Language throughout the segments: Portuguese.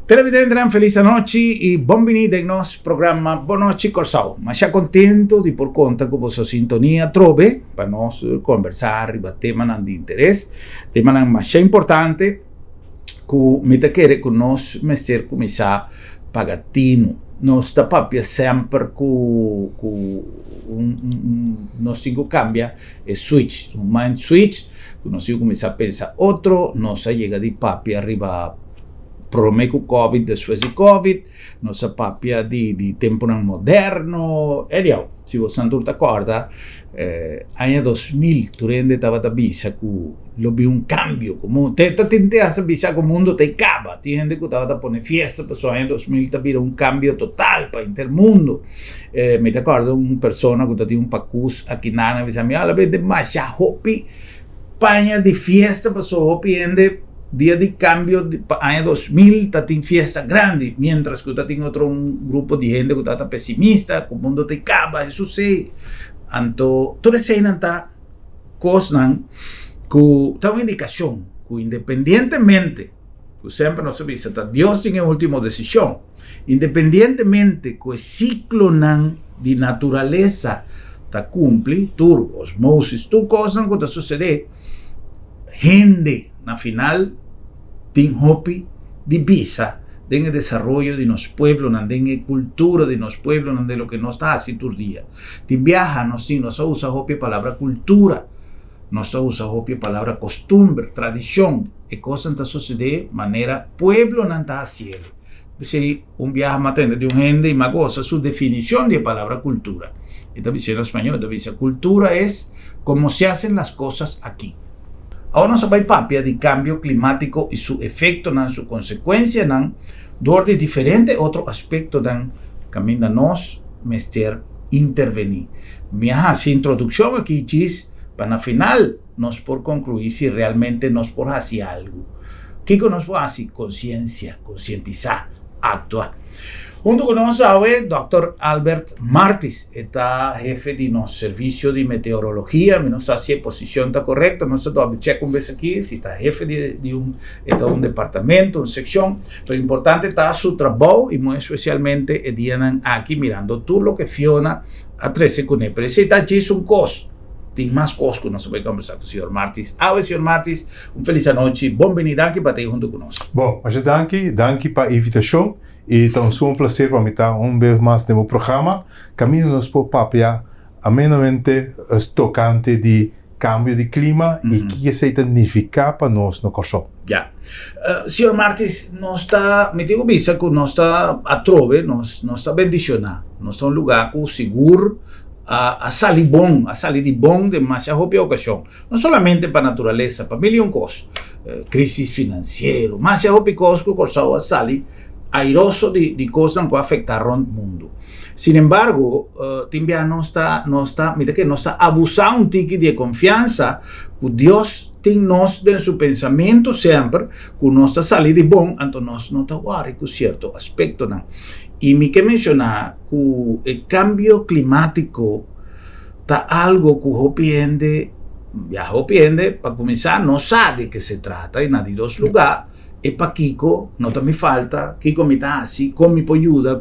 Televidente, feliz noche y benvenuti al nostro programma Bonoci Corsao. Ma siamo contento di por conta con vostra sintonia trove per nos conversare su tema di interesse, tema mais importante che mette che con nos mestiere come sa pagatino. Nos sta proprio sempre con nos cambia e switch, un mind switch, nos come sa pensa altro, nos llega di papi arriva problemi con Covid, suesi Covid, non sappiamo di tempo moderno, e io, se voi siete tutti d'accordo, anni 2000, tu rendi tava da bisa, lo vi un cambio, come te a bisa come mondo te cava, ti rende che tava da pone fiesta, per so anni 2000 tabire un cambio totale per il mondo, mi ricordo una persona che ti un paccus a Kinana, mi sa, la vede ma già hoppi, pagna di fiesta, per so hoppi ende dia di cambio año 2000 tati in fiesta grandi, mientras que tati in otro un grupo di gente que tata pessimista, que el mundo te caba, eso sí. Anto, tu sei nanta cosnan que ta una indicación, que independientemente, que siempre nos avisa, Dios tiene última decisión, independientemente que el ciclo nan di naturaleza ta cumpli, tu osmosis, tu cosnan que ta sucede, gente na final tin hopi di bisa den desarrollo de nos pueblos, den cultura de nos pueblos, de lo que nos está haciendo día. Tin viaja, nos usa hopi palabra cultura, nos usa hopi palabra costumbre, tradición, e cosa anta sucede manera pueblo nan ta haciendo. Si un viaje matende de un gente y magosa su definición de palabra cultura. Esta visión en español, dice cultura es como se hacen las cosas aquí. Ahora nos vai papia di cambio climático y su efecto, su consecuencia, de diferente otro aspecto camina nos mester intervenir. Mi introducción aquí chis, para final nos por concluir si realmente nos por hacer algo. ¿Qué nos hace? Conciencia, concientizar, actuar. Junto con nosotros, Dr. Albert Martis, está jefe de nuestro servicio de meteorología, no sé si la posición está correcta, no sé si checo un vez aquí, si está jefe de un departamento, una sección, pero importante está su trabajo y muy especialmente el aquí mirando todo lo que Fiona a 13 con él. Pero si está aquí es un costo. Tem mais coisas que nós vamos conversar com o Sr. Martis. Sr. Martis, feliz noite, bem-vindo aqui para estar junto conosco. Bom, mas danke para a invitação e é um prazer para mim estar vez mais no programa. Caminhamos por papia amenamente tocante de cambio de clima e o que isso significa para nós no Corsao. Já. Sr. Martis, nós está, me digo bisa que nós está a trove, nós está bendicionar, nós está um lugar seguro, a salir de bom de demasiada ocasión, no solamente para naturaleza, para milhões de coisas, crisis financiera, demasiada cosas que Corsao a salir airoso de cosas que afectaron el mundo. Sin embargo, também no está abusando un tique de confianza que Dios tem nos en su pensamiento siempre, que no está salir de bom, entonces no está guardando con cierto aspecto, ¿no? Y me que mencionar que el cambio climático está algo que hopiende, para comenzar, no sabe de qué se trata, y nadie dos lugares, y para Kiko, no te me falta, Kiko me está así, con mi ayuda,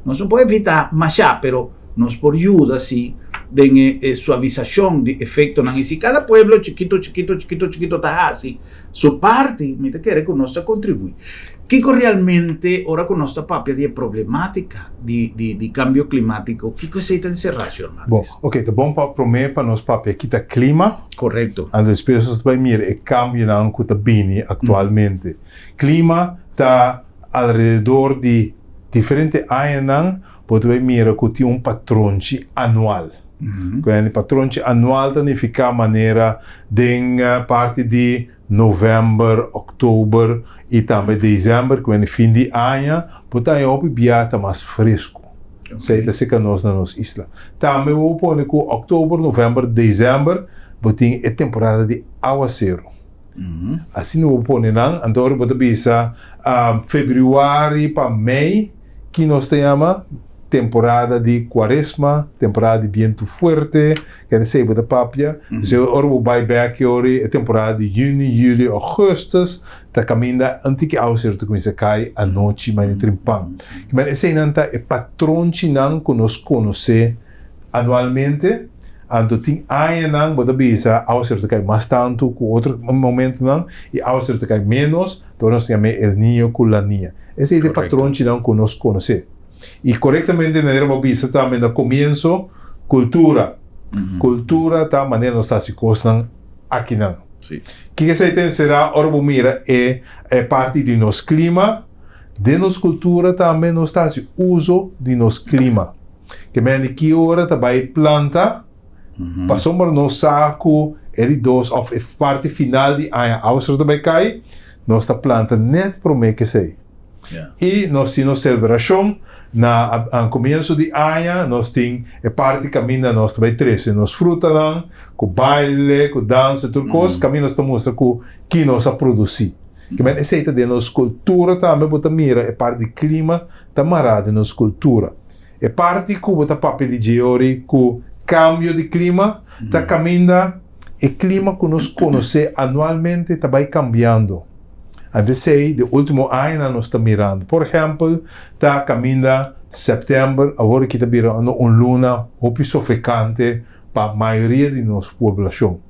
no se puede evitar más ya, pero nos por ayuda, sí, de suavización de efecto, y si cada pueblo chiquito está así, su parte, me te quiere que nos contribuye. Kiko realmente, ora con nuestra papia di problemática di cambio climático, Kiko se está encerrado, Sr. Martis. Bom, ok, tá bom para prometer para nós papia que tá clima. Correto. And as pessoas vai mirar e cambio não que tá bem atualmente. Clima tá alrededor de diferente anos não, pode vai mirar que tem um patrão anual. Quindi patrão anual significa maneira de parte de novembro, outubro e também dezembro, quando fim de ano, pode aí o biata mais fresco. Seita se que nós na nossa isla. Também vou pôr que outubro, novembro, dezembro, tem a temporada de aguaceiro. Assim não vou pôr não, então pode bisa fevereiro para maio, que nós temos temporada de quaresma, temporada de viento fuerte, quer dizer, bota papia. Se orbo vai back yori, é temporada de junho, julho, augustus, tá caminha antiga ao certo começa a cair a noite, mas trimpam. Mas esse nanta é patrão chinang que nós conhece anualmente. Anto ting aia nang bota bisa ao certo cai mais tanto com outro momento nang e ao certo cai menos, então nós chamamos el niño com la niña. Esse é o patrão chinang que nós conhece. E corretamente na era bisa também no começo cultura. Cultura tá maneira nós está se costam aqui não. Sim. Que essa tem será orbo mira é parte de nosso clima, de nossa cultura também nós está se uso de nosso clima. Que men que hora tá vai planta, passou por no saco, ele dos of parte final de a ausro também cai, nós tá planta net pro me que sei. E nós temos celebração na começo de ano, nós temos parte caminha nós também três, nós fruta lá, com baile, com dança, tudo coisa, caminha nós mostra com que nós a produzir. Que men aceita de nossa cultura também, bota mira, é parte de clima, tá marada de nossa cultura. É parte que bota papel de geori, com cambio de clima, tá caminha, o clima que nós conhecemos anualmente tá vai cambiando. A sei, de último ano nós estamos mirando. Por exemplo, está caminhando setembro, agora que está virando luna muito sufocante para a maioria de nossa população.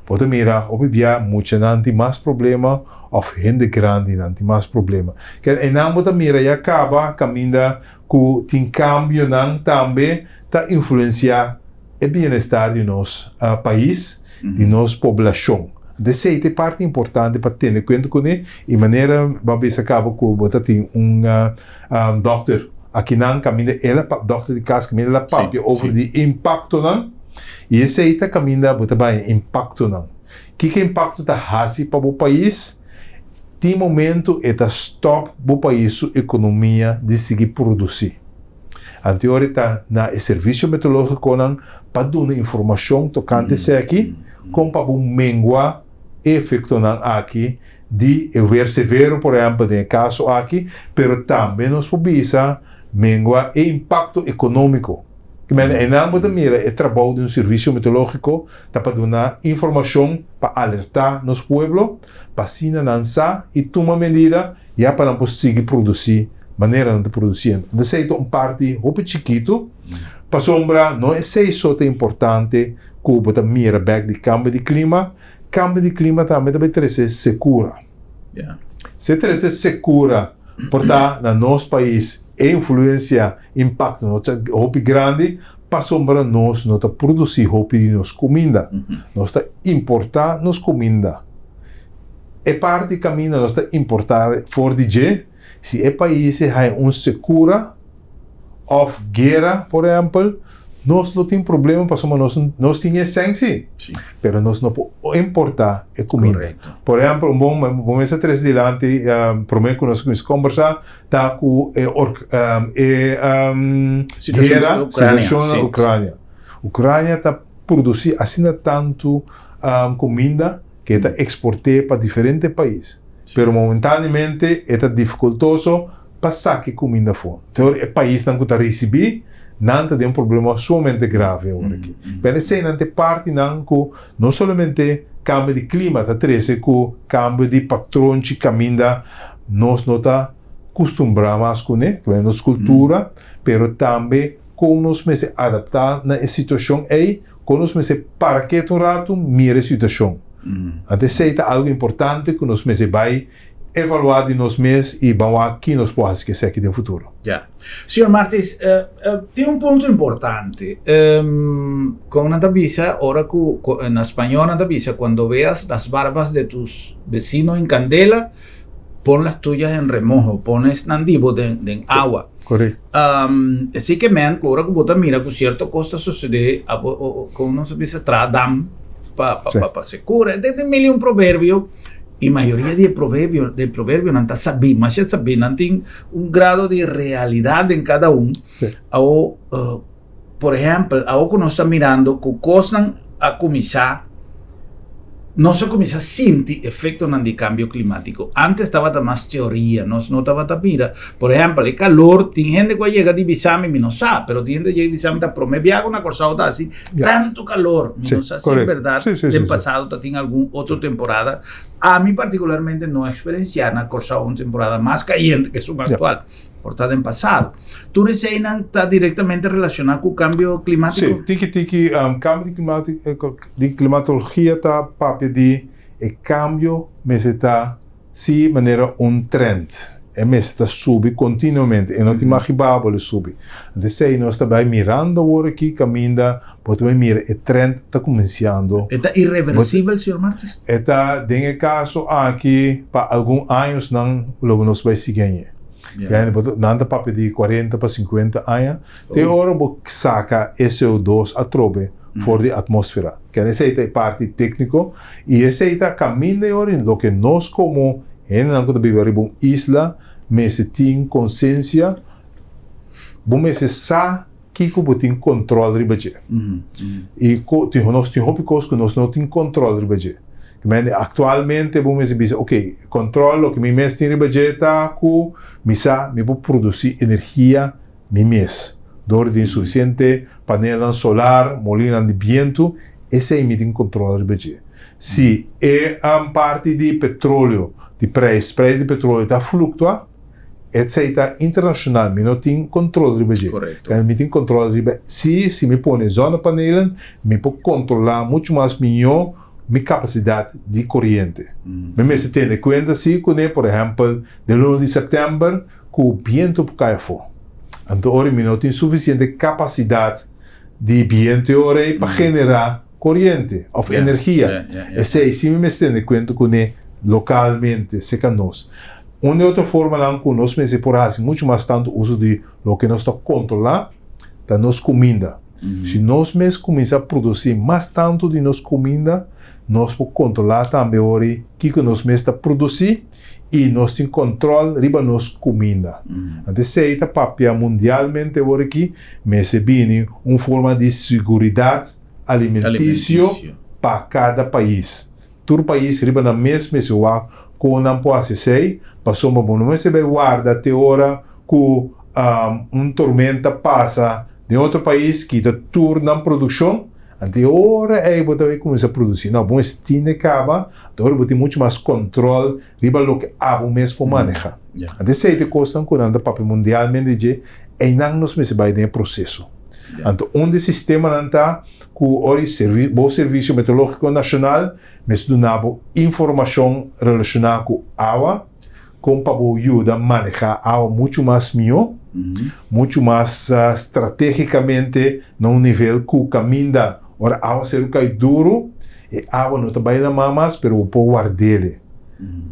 Pode mirar, obviamente, muito não tem mais problema, ou gente grande não tem mais problema. Que não pode mirar e acaba caminhando com tem cambio não também está influenciar o bem-estar de nosso país, de nossa população. Dessa é parte importante para ter em conta com ele e maneira babisa acaba com botar tem doctor aqui não caminha ela doctor de casa caminha ela papi over de impacto não e esse aí tá caminha botar bem impacto não que impacto tá hasi para o país tem momento é tá stop o país sua economia de seguir produzir anterior tá na serviço meteorológico não para dar informação tocante se aqui como para o mengua efeito aqui de ver severo, por exemplo, de caso aqui, pero também nos precisa mengua e impacto econômico. Que em ambos da mira é trabalho de serviço meteorológico para dar informação para alertar nos pueblos, para se lançar e tomar medida já para não conseguir produzir maneira de produzir. Dessa é parte muito chiquito, para sombra não é só tão importante que para mira back de cambio de clima. Cambio de clima também deve ser segura. Se deve ser segura, portanto, no nosso país, influência, impacto muito grande, para sombra nós não produzir roupa de nossa comida. Nós importar nossa comida. E parte do caminho nós importar fora de G, se o país é segura, ou guerra, por exemplo, nós não temos problema, porque nós temos essência, mas nós não podemos importar a comida. Correcto. Por exemplo, vamos essa três diante, prometo que nós vamos conversar, está com situação na Ucrânia. A Ucrânia está produzindo assim tanto comida que está exportando para diferentes países. Mas momentaneamente está dificultoso passar que comida fora. Então, o país não está recebendo, não tem problema somente grave agora aqui. Mas essa é parte não somente cambio de clima, está trazendo com cambio de patrão de caminho, nós não está acostumbrados com ele, que é nossa cultura, mas também com nós mesmos adaptar na situação aí, com nós mesmos para que um rato mire a situação. Então, isso é algo importante que nós mesmos vai evaluar de nós mesmos e vamos aqui nós podemos esquecer aqui no futuro. Senhor Martins, tem ponto importante. Com a tabisa, ora na espanhol na tabisa, quando veas as barbas de tus vecinos em candela, pon las tuyas en remojo, pones nandibo en agua. Correcto. Así que ahora que vos mira que cierta cosa sucede con no se dice tradam para secura, de mil un proverbio. Y mayoría de proverbios no está sabido, mas ya sabido, no tiene un grado de realidad en cada uno. Por ejemplo, ahora que nos está mirando, que costan a comenzar nós começamos a sentir efeito no cambio climático. Antes estava mais teoria, nós não estava a mira. Por exemplo, o calor, tem gente que chega de Bissami e não sabe, mas tem gente que chega de Bissami e promete água na corsada assim, tanto calor. Não sei se é verdade, no passado tem alguma outra temporada. A mim, particularmente, não experienciar na corsada uma temporada mais caliente que a atual. Portanto, em passado. Tu não está diretamente relacionado com o cambio climático? Sim, tiki cambio de climatologia está papel de cambio, mas está de maneira trend. Mas está subindo continuamente, e não te imaginava subir. Então, nós estamos mirando agora aqui, caminhando, podemos mirar, o trend está começando. Está irreversível, Sr. Martins? Está, em caso aqui, para alguns anos, não nos vai seguir. Nada papel de 40 para 50 anos, de hora vou sacar CO2 a trobe fora da atmosfera. Que essa é parte técnica e essa é caminho de hora em que nós como vivemos em uma isla, mas tem consciência, vamos saber que tem controle do budget. E nós temos coisas que nós não temos controle do budget. Actualmente, vamos dizer, ok, controlo que me mês tem budget com me vou produzir energia mês. Dor de insuficiente, painel solar, molina de vento, esse é me tem controle do budget. Se é a parte de petróleo, de preço de petróleo está fluctua, etc. internacional, me não tem controle do budget. Correto. Me tem controle do budget. Se me põe zona painel, me pode controlar muito mais melhor minha capacidade de corrente. Mas se tem em conta, se por exemplo, de 1 de setembro, que o vento cai fora. Então, hoje, não tem suficiente capacidade de vento para generar corrente ou energia. E se me tem em conta que localmente, se nós. Uma outra forma, que nós por assim, muito mais tanto uso de lo que nós estamos controlando, da nossa comida. Se nós mesmos começamos a produzir mais tanto de nossa comida, nós podemos controlar também o que nós mesmos estamos produzindo e nós temos controle sobre nossa comida. Então, se é papel mundialmente aqui, mas se vem uma forma de segurança alimentícia para cada país. Todo país riba na mesma situação, com não pode ser, passou uma boa, mas se vai guardar até hora que tormenta passa de outro país que está turna a produção, até hora é que você começa a produzir. Não, bom, se tem acaba, agora você tem muito mais controle riba do que a mesmo maneja. Até se é coisa que anda papel mundialmente e não nos vai ter processo. Então, onde o sistema não está com o Serviço Meteorológico Nacional, mas do nabo informação relacionada com água, como para ajudar a manejar a água muito mais melhor, muito mais estrategicamente no nível que caminha. Ora, a água ser duro, e a água não está bem na mamas, mas vou guardar-lhe.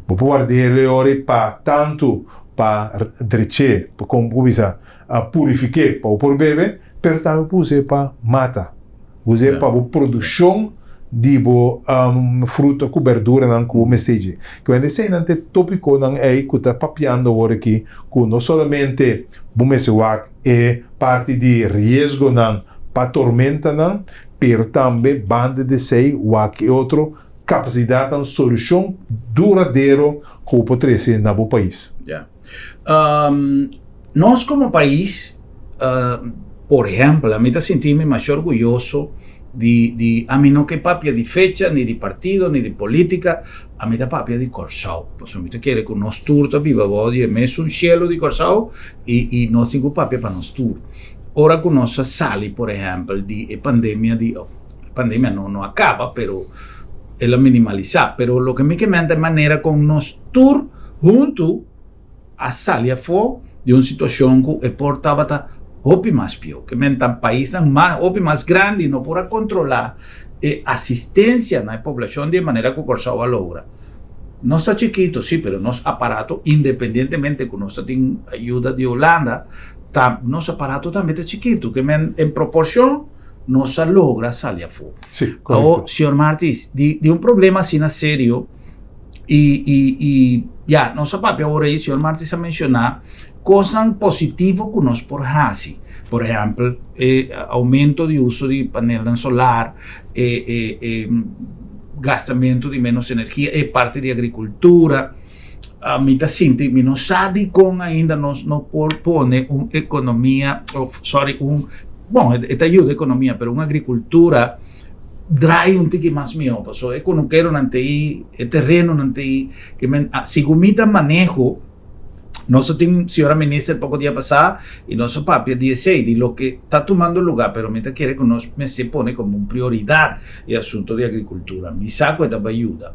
Vou guardar-lhe para tanto para drecher, como purificar para o bebê, mas também usar para matar. Usar para a produção de fruta com verdura não com mesteje. Quando esse não tem tópico não é que está papiando agora aqui, que não somente bumesewak é parte de risco não para tormenta não, mas também banda de sei wak é outro capacidade de solução duradouro que pode ser no país. Nós como país, por exemplo, a mim está sentindo mais orgulhoso a mim não que papia de fecha, nem de partido, nem de política, a mim está papia de Corsau. Pois a mim quer que o nosso tour está viva, é mesmo um cielo de Corsau e nós temos papia para nosso tour. Ora com nossa sali, por exemplo, de pandemia, a pandemia não acaba, pero ela minimalizar, pero lo que me quementa é maneira com nosso tour junto a sali a fora de uma situação que portava Hopi mais pior, que mentam país mais, hopi mais grande, não pode controlar assistência na população de maneira que o Corsau a logra. Nós está chiquito, sim, mas nosso aparato, independentemente que nós tem ajuda de Holanda, nosso aparato também está chiquito, que em proporção nós logra sair a fogo. Sim, correto. Senhor Martins, de um problema assim na sério, nosso papel agora aí, senhor Martins, a mencionar coisas positivas que nós por fazer. Por exemplo, aumento de uso de painel solar, gastamento di menos energia e parte di agricoltura. A mita sinti, non sa di con ainda non pone un'economia, bom, è aiuta l'economia, per un'agricoltura drai un tiki mas mio, so e con un quero nantei, e terreno nantei, che si gumita manejo. Nostro team, signora ministra, poco dia pasado, y nostro papi 16 di lo que está tomando lugar, pero mientras quiere que nos se pone como una prioridad el asunto de agricultura. Mi saco esta ayuda.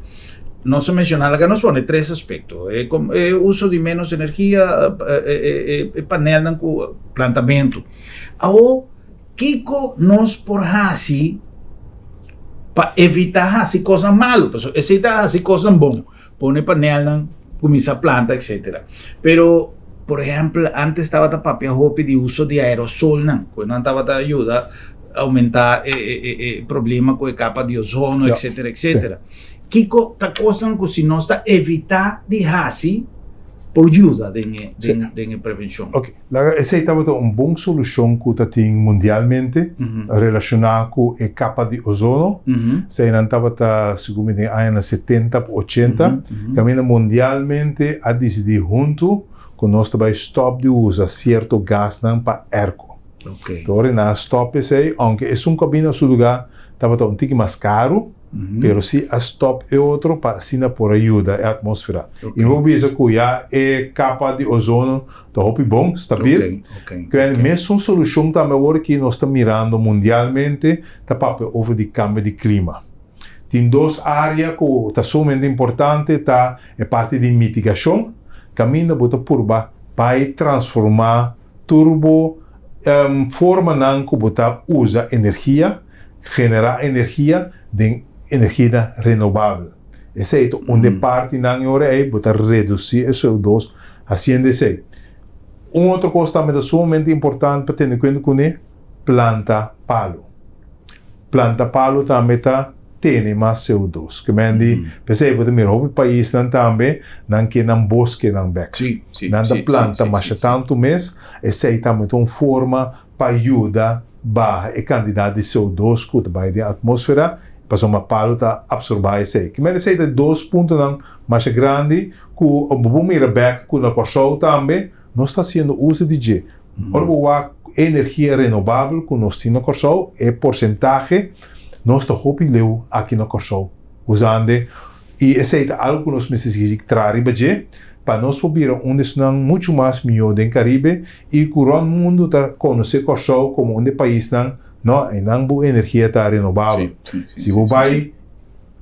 No se menciona que nos pone tres aspectos: uso de menos energía, panel de plantamiento. Ahora, Kiko nos por así para evitar así cosas malas, pues evitar así cosas buenas, pone panel, comienza a planta, etc. Pero, por ejemplo, antes estaba la papia hopi de uso de aerosol, cuando estaba te ayuda a aumentar problema con la capa de ozono, etc. etc. Kiko ta cosa que si no está evitar de hasi por ayuda de prevención. Ok, essa estava uma boa solução que tem mundialmente relacionada com a capa de ozono. Se não estava seguramente em anos 70, 80, caminha mundialmente a decidir junto com nós também stop de usar certo gás para erco. Ok. Então, na stop sei, aunque é um cabine no lugar, estava um pouco mais caro. Pero se a stop é outro para sina por ajuda a atmosfera. E vou dizer que já é capa de ozono tá hopi bom, stabil. Mesmo uma solução também agora que nós estamos mirando mundialmente tá para over de cambio de clima. Tem duas áreas que tá somente importante, tá é parte de mitigação, caminho bota purba para transformar turbo forma não que bota usa energia, generar energia de energia renovável. Essa é onde parte não é para reduzir o CO2 assim de ser. Outra coisa também é sumamente importante para ter em conta com planta palo. Planta palo também tem mais CO2. Que mendi, pensei que o país também não que não bosque não bec. Não planta mas tanto mês, essa é também uma forma para ajudar a quantidade de CO2 que vai da atmosfera. Para uma palo tá absorver isso. Que merece ter dois pontos mais grandes que o bom back que na corção também não está sendo uso de G. Ora a energia renovável que nós temos na corção é porcentagem nós está hopileu aqui na corção usando e esse é algo que nós precisamos trazer para nós poder onde estão muito mais melhor do Caribe e que o mundo está conhecer corção como um país não e não boa energia está renovável. Se você vai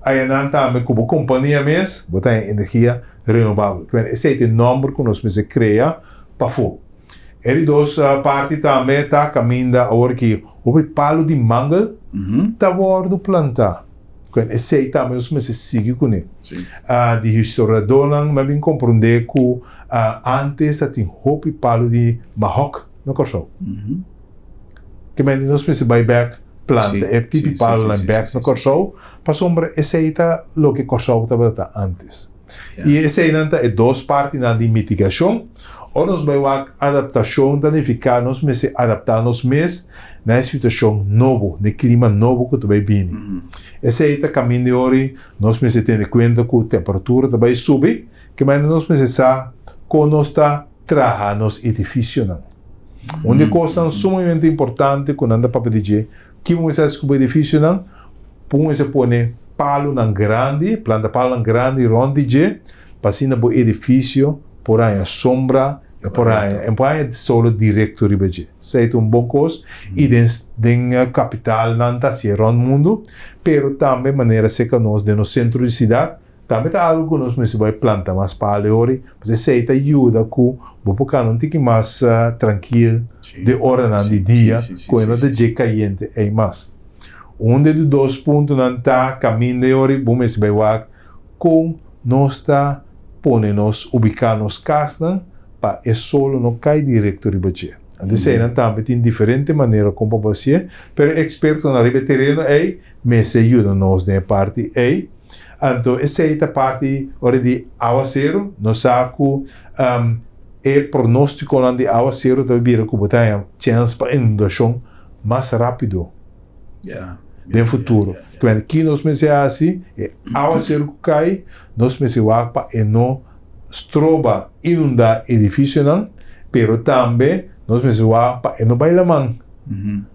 aí não também como companhia mesmo, botar energia renovável. Esse é o número que nós precisamos criar para fogo. Ele dos parte também está caminhando agora que o palo de manga está bordo plantar. Esse aí também nós precisamos seguir com ele. De historiador não me vem compreender que antes tinha o palo de barroco no corção. Que nós precisamos back planta é tipo palo na back no corção para sombra esse aí tá o que corção estava antes. E esse aí não é duas partes de mitigação. Ou nós vamos adaptação, danificar, nós precisamos adaptar nos meses na situação nova, de clima novo que vai vir. Esse aí está caminho de hoje, nós precisamos ter em conta que a temperatura vai subir, que nós precisamos com nós trabalhar nos edifícios. Onde coisa sumamente importante quando anda para dizer que vamos fazer com o edifício não, vamos pôr palo não grande, planta palo não grande, ronde de, para assim no edifício, por aí a sombra, por aí solo direto ribeje. Sei bom coisa e den capital não está se no mundo, pero também maneira seca nós de no centro de cidade, também está algo que nós precisamos plantar mais palo hoje, mas sei ajuda com porque não tem mais tranquilo de hora não de dia, quando de dia caliente é mais. Onde de dois pontos não está caminho de hora, vamos ver com nós está nos ubicar nos casas para é solo não cai direto de baixo. Então não também tem diferente maneira como você, mas experto na riba terreno é me ajuda nós na parte é. Então essa é a parte hora de aguaceiro, nós saco o pronóstico de aguaceiro também vira que botar chance para inundação mais rápido. no futuro. Quando aqui nós pensamos assim, água ser que cai, nós pensamos que não estroba inundar edifício não, pero também nós pensamos que não vai lá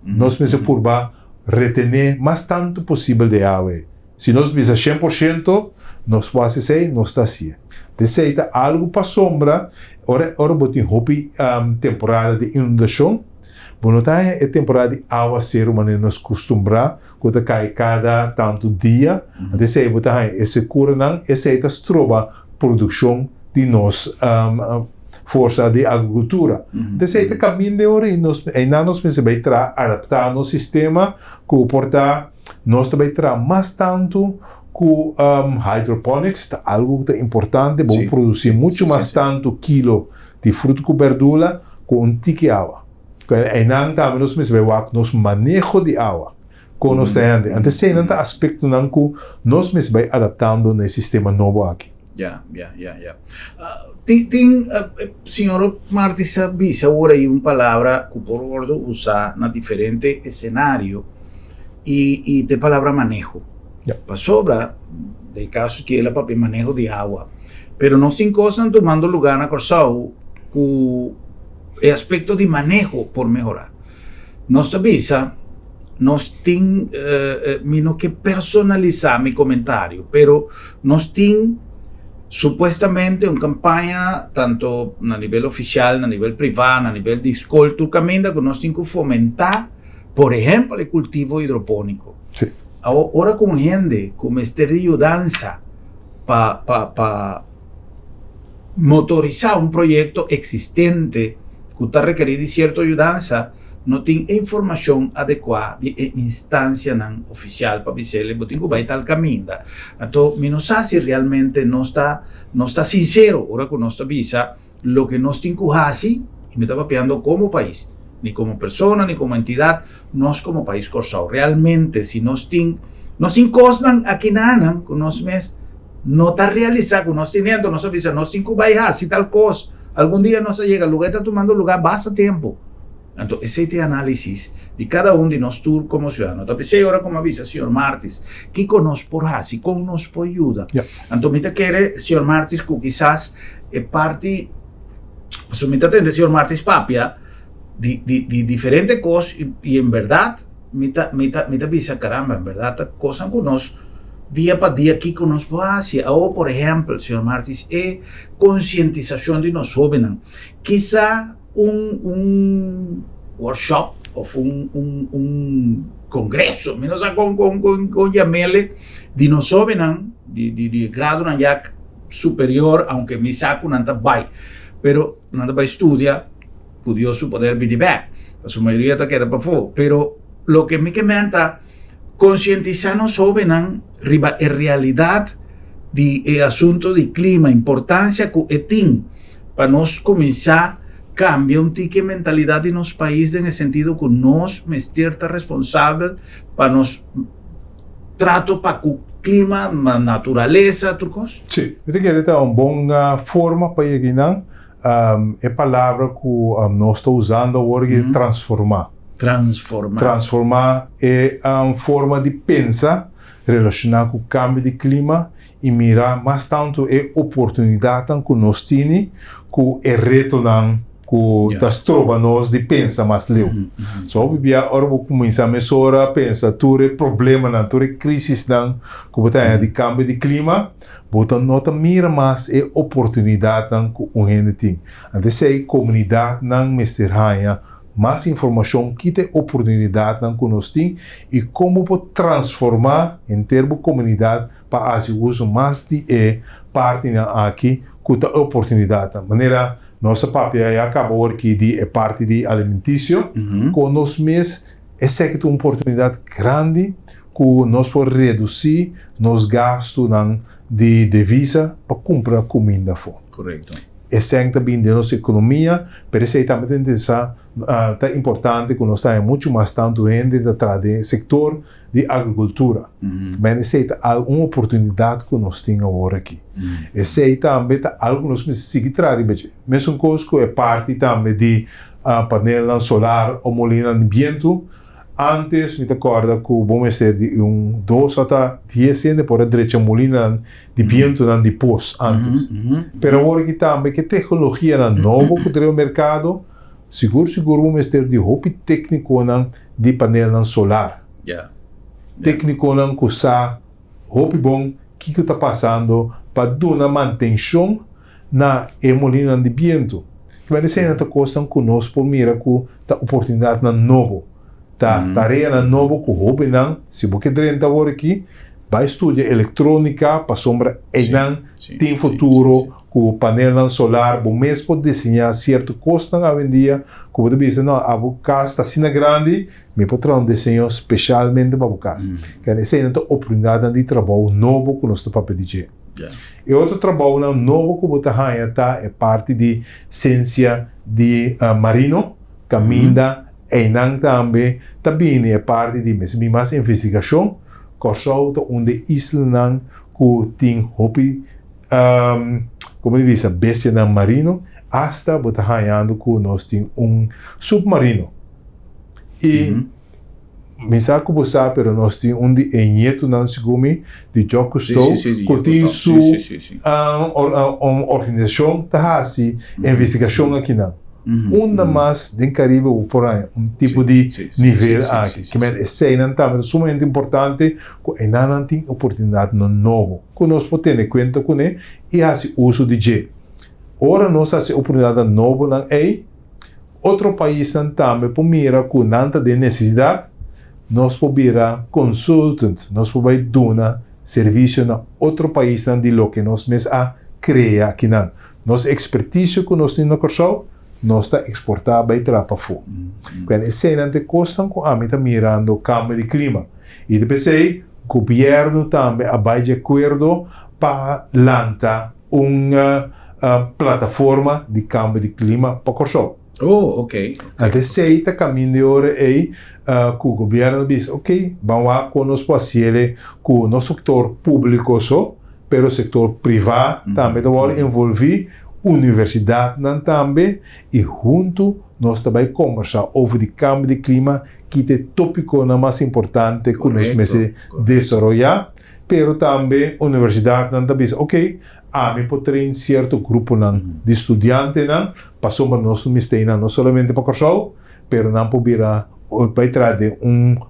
nós pensamos por retener mais tanto possível de água. Se nós pensamos 100%, nós podemos dizer, não está assim. Deseita algo para sombra, ora botem temporada de inundação, é temporada de água ser uma nos costumbrar, quando cai cada tanto dia, deseita esse cura não, deseita estroba produção de nós força de agricultura. Deseita caminho de ora e nós pensamos adaptar no sistema que porta nós também mais tanto com hydroponics, algo que é importante, vamos produzir muito mais tanto quilo de fruta com verdura com um tique água. E não também nós pensamos nos manejo de água com nós temos. Então, tem aspecto não que nós pensamos adaptando no sistema novo aqui. Senhor Martins, avisa agora aí uma palavra que por gordo usar na diferente cenário e tem palavra manejo. Para sobra, de caso que ela para manejo de água, pero não se encostam tomando lugar na Corsau com o aspecto de manejo por melhorar. Nós avisa, nós tem menos que personalizar meu comentário, pero nós tem supuestamente uma campanha tanto a nível oficial, a nível privado, a nível de escola, que nós temos que fomentar, por exemplo, o cultivo hidropônico. Sí. Ahora com gente, com mestre de ajudança para motorizar um projeto existente que está requerido de certa ajudança, não tem informação adequada de instância não oficial para dizer que você vai tal caminho. Então, não sabe se realmente não está sincero, agora que nós avisa, o que nós temos que fazer, e me está papeando como país, nem como pessoa, nem como entidade, nós como país Corsau. Realmente, se nós encostam aqui na que nós mesmos não está realizado, que nós temos, nós avisa, nós temos que fazer tal coisa, algum dia nós chega, o lugar está tomando lugar, basta tempo. Então, esse é a análise de cada de nós como cidadãos. Então, pensei agora como avisa, Sr. Martins, que conosco por hasi, como nos por ajuda. Então, me quer, Sr. Martins, que quizás é parte, pues, me atende, Sr. Martins, papia, de diferentes coisas, e em verdade, me avisa, caramba, em verdade, coisas que nós, dia para dia, que conosco por hasi. Ou, por exemplo, Sr. Martins, é conscientização de nós jovens. Quizá un workshop o un congreso, menos con llamele de nosotros de grado ya superior, aunque me saco nada vai, pero nada vai estudia, pudió su poder be back, su mayoría te queda para fuego, pero lo que me comenta concientizar nos jóvenes riba en realidad de asunto de clima, importancia que tem para nos comenzar cambia um tique mentalidade nos países no sentido que nós mestre responsável para nos trato para o clima, a natureza, tudo coisa. Sim, eu queria ter uma boa forma para ir não é palavra que nós estamos usando agora que transformar. Transformar é uma forma de pensar relacionada com o câmbio de clima e mirar mais tanto é oportunidade que nós temos que é reto não das trova-nos de pensar mais leu. Só bibia ora vou começar a mesora pensa tudo problema não tudo crise não como tá de câmbio de clima bota nota mira mais é oportunidade não que o gente tem ante sei comunidade não mesterraia mais informação que tem oportunidade não que nós tem e como pode transformar em termo comunidade para as uso mais de parte aqui que tá oportunidade maneira nossa papia acabou aqui de parte de alimentício, com nós mesmos essa é uma oportunidade grande que nós podemos reduzir nos gastos de divisa para comprar comida fora. Correto. Essa é também da nossa economia, mas é também é importante que nós tenhamos muito mais tanto dentro do setor de agricultura. Mas essa é uma oportunidade que nós temos agora aqui. Essa é também algo que nós precisamos trazer. Mesmo coisa que é parte também de painel solar ou molina de vento, Antes, me acordo que o bom ser de 2 até 10 anos por a direita molina de viento de pós antes. Pero agora que também que tecnologia na nova que tem o mercado, seguro vamos ter de roupa técnico de painel solar. Técnico que usa roupa bom que está passando para dar uma manutenção na molina de viento. Mas essa é uma coisa que nós por mira que tá oportunidade na novo. Tarefa na novo que roupa não, se você drenta agora aqui, vai estudar eletrônica para sombra tem futuro com o painel solar, bom mesmo pode desenhar certo custo na vendia, como você diz, não, a casa está assim grande, me pode trazer desenho especialmente para a casa. Essa é uma oportunidade de trabalho novo que nós estamos para pedir. E outro trabalho novo que você está é parte de ciência de marino, caminha, e também é parte de mais investigação, corso onde isla que tem hobby, como eu disse, bestia marino, hasta você ganhando que nós temos submarino. E me sabe que você sabe, pero nós temos de enjeto não se come de Jocusto, que tem sua organização de investigação aqui não. Mais do Caribe por aí, tipo de nível aqui. Que essa é também sumamente importante, que não tem oportunidade novo. Que nós podemos ter conta com ele e fazer uso de G. Ora nós fazemos oportunidade nova aí, outro país também por mira que não tem necessidade, nós podemos consultant, nós podemos dar serviço na outro país de lo que nós mesmos criar aqui não. Nossa expertise que nós temos no curso nós está exportar para para fora. Quando essa é a coisa que a mim está mirando o cambio de clima. E depois o governo também vai de acordo para lançar uma plataforma de cambio de clima para Corsol. Ok. Até sei está caminho de hora aí que o governo diz, ok, vamos conosco fazer com o nosso setor público só, pero o setor privado também vai envolver universidade também e junto nós também conversar over o cambio de clima que é o tópico mais importante que nós meses desenvolver, pero também a universidade também diz, ok, me pode ter certo grupo de estudantes passou para nós não somente para Corsol, pero não poderá vai trazer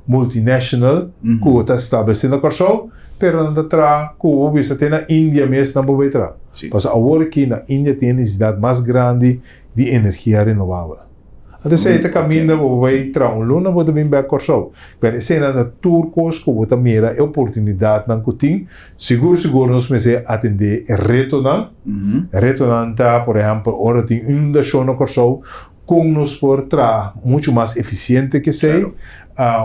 multinational que está estabelecendo Corsol, pero não está com o visto na Índia mesmo não pode entrar. Mas agora aqui na Índia tem necessidade mais grande de energia renovável. Então se está caminho vai entrar luna pode vir para Corsol. Mas se na turcos que você mira a oportunidade não que tem, seguro nós vamos atender o reto não. Reto não está, por exemplo, agora tem inundação no Corsol, com nos por tra muito mais eficiente que sei.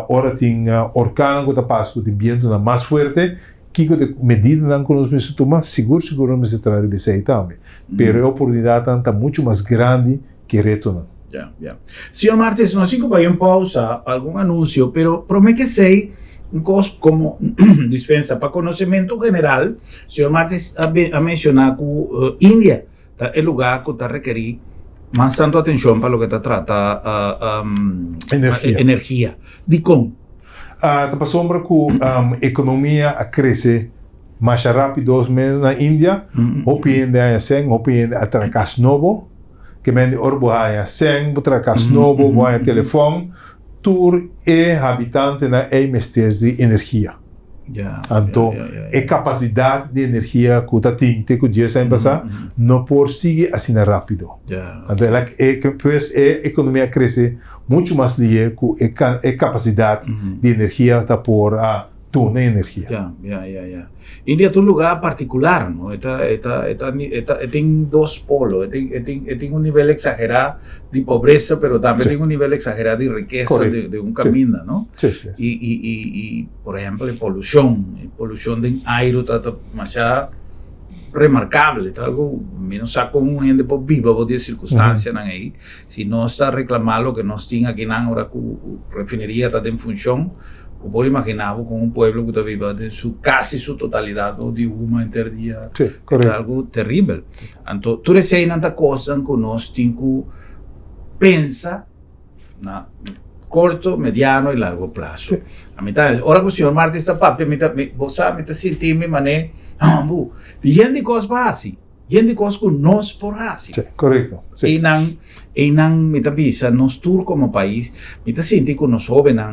Ora tem orcano que está passando de viento mais forte, que de medida que nós precisamos tomar, seguro nós vamos trazer isso também. Pero a oportunidade está muito mais grande que reto não. Senhor Martins, nós temos que pausa algum anúncio, pero promete que sei como dispensa para conhecimento general. Senhor Martins a mencionar que Índia é o lugar que está requerir mais tanto atenção para o que está trata energia. De como? Está sombra que a economia cresce mais rápido na Índia, opinião é assim, opinião é atracas novo, que mende orbo há assim, atracas novo, vai telefone, tur é habitante na mestre de energia. Então, a capacidade de energia que está tendo, que o dia sem passar, não pode seguir assim rápido. Então, a economia cresce muito mais ligada com a capacidade de energia está por a toda energia. Índia é um lugar particular, não? Tem dois polos, tem nível exagerado de pobreza, mas também tem nível exagerado de riqueza de caminho, não? E, por exemplo, a poluição de ar está demasiado remarcável, está algo menos com gente viva por circunstâncias aí. Se nós está reclamando que nós temos aqui na hora que a refineria está em função, eu posso imaginar com um povo que está vivo em quase sua totalidade, ou de uma interdia, é algo terrível. Então, tudo isso é uma coisa que nós temos que pensar corto, mediano y largo plazo. Sí. A mitad, ahora que el señor Martí está papi, vos sabes, me sentí mi mané, di gente cosas así, gente cosas que nos por así. Sí, correcto. Sí. E nan me visa, nos tour como país, me sentí que nos jóvenes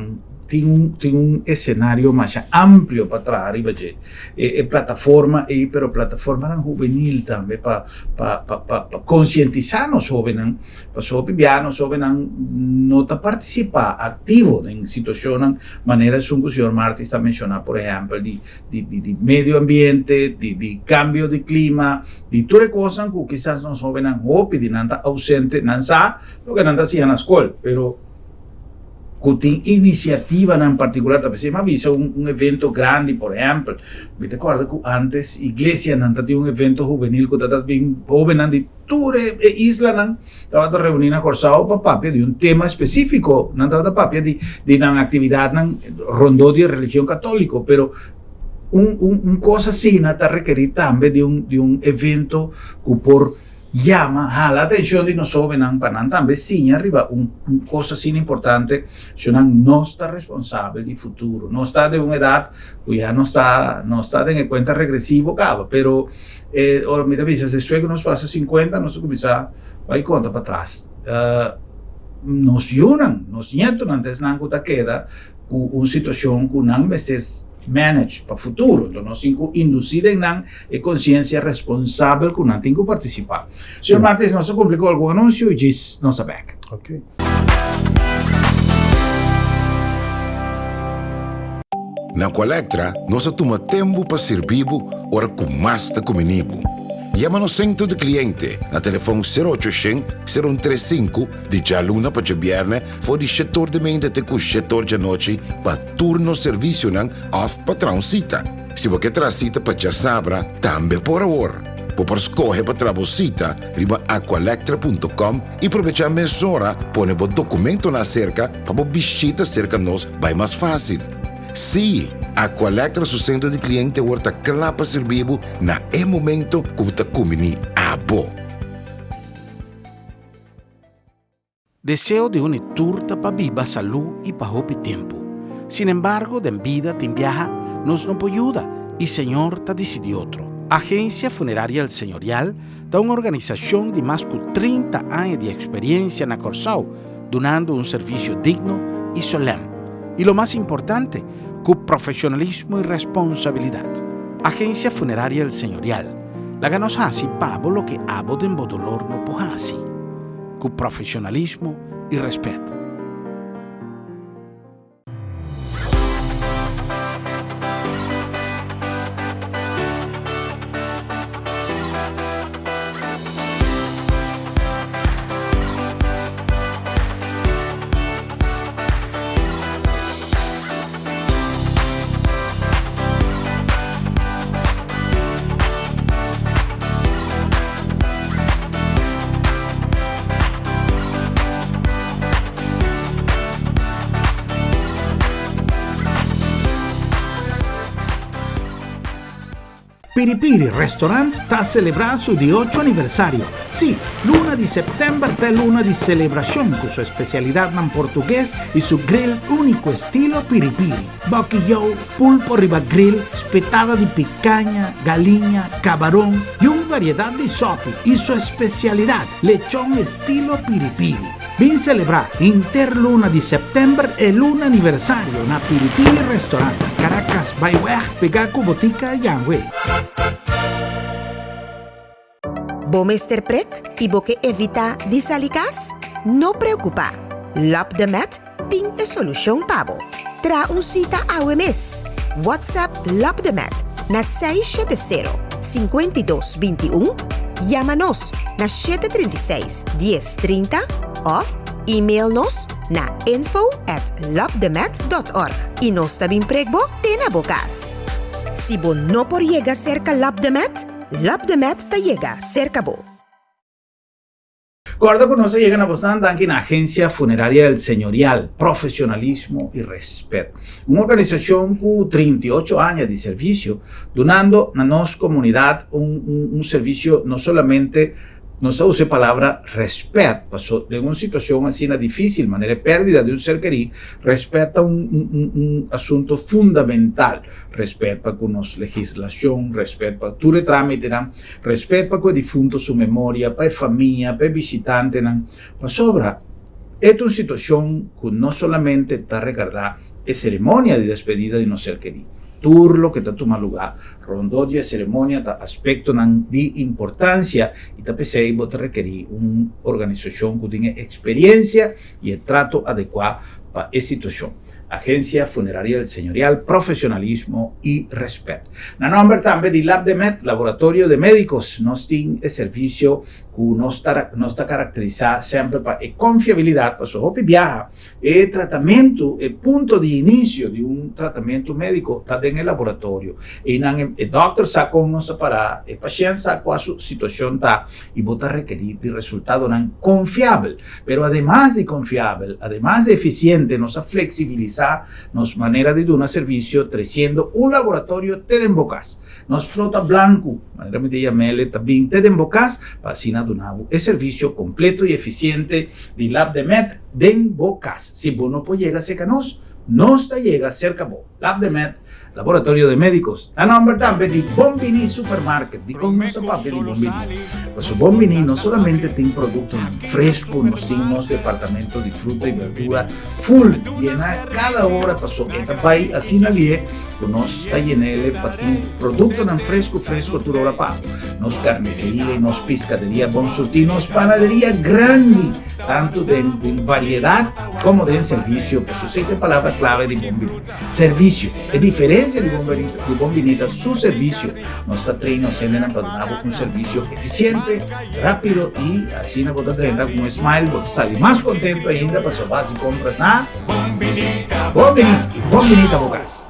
tiene un escenario más amplio para atrás arriba plataforma pero plataforma juvenil también para concientizar los jóvenes para los jóvenes no participar activo en situaciones manera que el señor Martí está mencionando por ejemplo de medio ambiente de cambio de clima de todas las cosas que quizás los jóvenes de nada ausente no saben lo que nada hacían en la escuela pero que iniciativa en particular, tal vez se me avisa un evento grande, por ejemplo, me acuerdo que antes iglesia no tenía un evento juvenil que estaba bien joven de toda isla, estaba reunida corsado para papia de un tema específico, no estaba papia de una actividad rondó de religión católica, pero un cosa así está requerir también de un evento que por llama a la atención de nosotros para también sin arriba una cosa así importante no está responsable del futuro no está de una edad que ya no está en cuenta regresivo pero ahora mira dice si sueño nos pasa 50 nos comienza va y cuenta para atrás nos unan nos nietos antes no queda una situación que no veces manage para futuro, entonces inducida en conciencia responsable que no tengo que participar. Señor Martí, no se complicó algún anuncio y just no se back. Okay. Na Colectra, nós toma tempo para servir ora com mais de comunibo. Llama no centro de cliente na telefone 0800-035 de jaluna para viernes for de setor de mente até com setor de noite para turno serviço não off patrão cita. Se você traz cita para já sabra, também por hora. Por escolher para trabalhar riba aqualectra.com e aproveitar a mesura, põe o documento na cerca para a visita cerca nós vai mais fácil. Sim, Aqualectra su centro de cliente horta clapa servibo na momento que está comini abo. Deseo de una turta para viva salud y para hopi tiempo. Sin embargo, de vida te viaja nos no ayuda y Señor te decidió otro. Agencia Funeraria El Señorial da una organización de más de 30 años de experiencia en Corsao, donando un servicio digno y solemne. Y lo más importante, con profesionalismo y responsabilidad. Agencia Funeraria El Señorial. La ganos así pavo lo que abo de dolor no pojasi. Con profesionalismo y respeto. Piripiri Restaurant está celebrando su 18 aniversario. Sí, luna de septiembre es luna de celebración con su especialidad en portugués y su grill único estilo piripiri. Boquillou, pulpo riba grill, espetada de picaña, galinha, camarón y una variedad de sopi y su especialidad, lechón estilo piripiri. Vin celebrar interluna de septiembre e luna aniversario na Piripiri Restaurant, Caracas, Bayweg, Pegaco, Botica, Yangwe. Bom Mr. Prek e boque evita disalicas? No preocupa. Lap de Met tem a solução pabo. Tra cita ao mês. WhatsApp Lap de Met na 670-5221. Llama-nos na 736-1030 of e-mail-nos na info@lapdemet.org e nós também pregbo tem na bocas. Se bo não por llegar cerca Lap de Met te llega cerca bo. Guarda que no se llegan a bastante en la Agencia Funeraria del Señorial, profesionalismo y respeto. Una organización con 38 años de servicio, donando a nuestra comunidad un servicio no solamente no se usa palabra respeto, pasó de una situación así difícil, manera pérdida de un ser querido, respeta un asunto fundamental, respeto con la legislación, respeto para tu trámite, respeto para el difunto su memoria, para la familia, para el visitante, para sobra. Es una situación que no solamente está regardada en ceremonia de despedida de un ser querido, turlo que está tomando lugar, rondó de ceremonia, aspecto de importancia y te requerir una organización que tenga experiencia y el trato adecuado para esa situación. Agencia Funeraria del Señorial, profesionalismo y respeto. En nombre también de Lab de Med, Laboratorio de Médicos, nos tiene el servicio que no está caracterizado siempre para confiabilidad, para su viaja, el tratamiento, el punto de inicio de un tratamiento médico está en el laboratorio. Y el doctor saca unos para el paciente saca su situación está y vota requerir de resultado confiable, pero además de confiable, además de eficiente, nos flexibiliza nos manera de dar un servicio trayendo un laboratorio Tedembocas, nos flota blanco, manera de llamarle también Tedembocas, para así dar el servicio completo y eficiente de Lab de Med Tedembocas. Si vos no puedes llegar cerca no está llega cerca vos. Lab de Med, Laboratorio de Médicos. A nombre también de Bombini Supermarket, de con nuestro papel de Bombini. Pues Bombini no solamente tiene productos frescos, nos tiene unos departamentos de fruta y verdura full, llena cada hora, pasó esta país, así nadie, pues nos está llenando para ti, productos tan fresco, tu hora pago. Nos carnicería y nos piscadería, bon surtinos, panadería grande, tanto de variedad como de servicio, pues eso es la palabra clave de Bombini. Servicio, es diferencia de Bombinita, su servicio nos está trayendo para un servicio eficiente, rápido y así nos bota 30 con un smile, sale más contento ainda para su base y compras nada. Bombinita Bocas.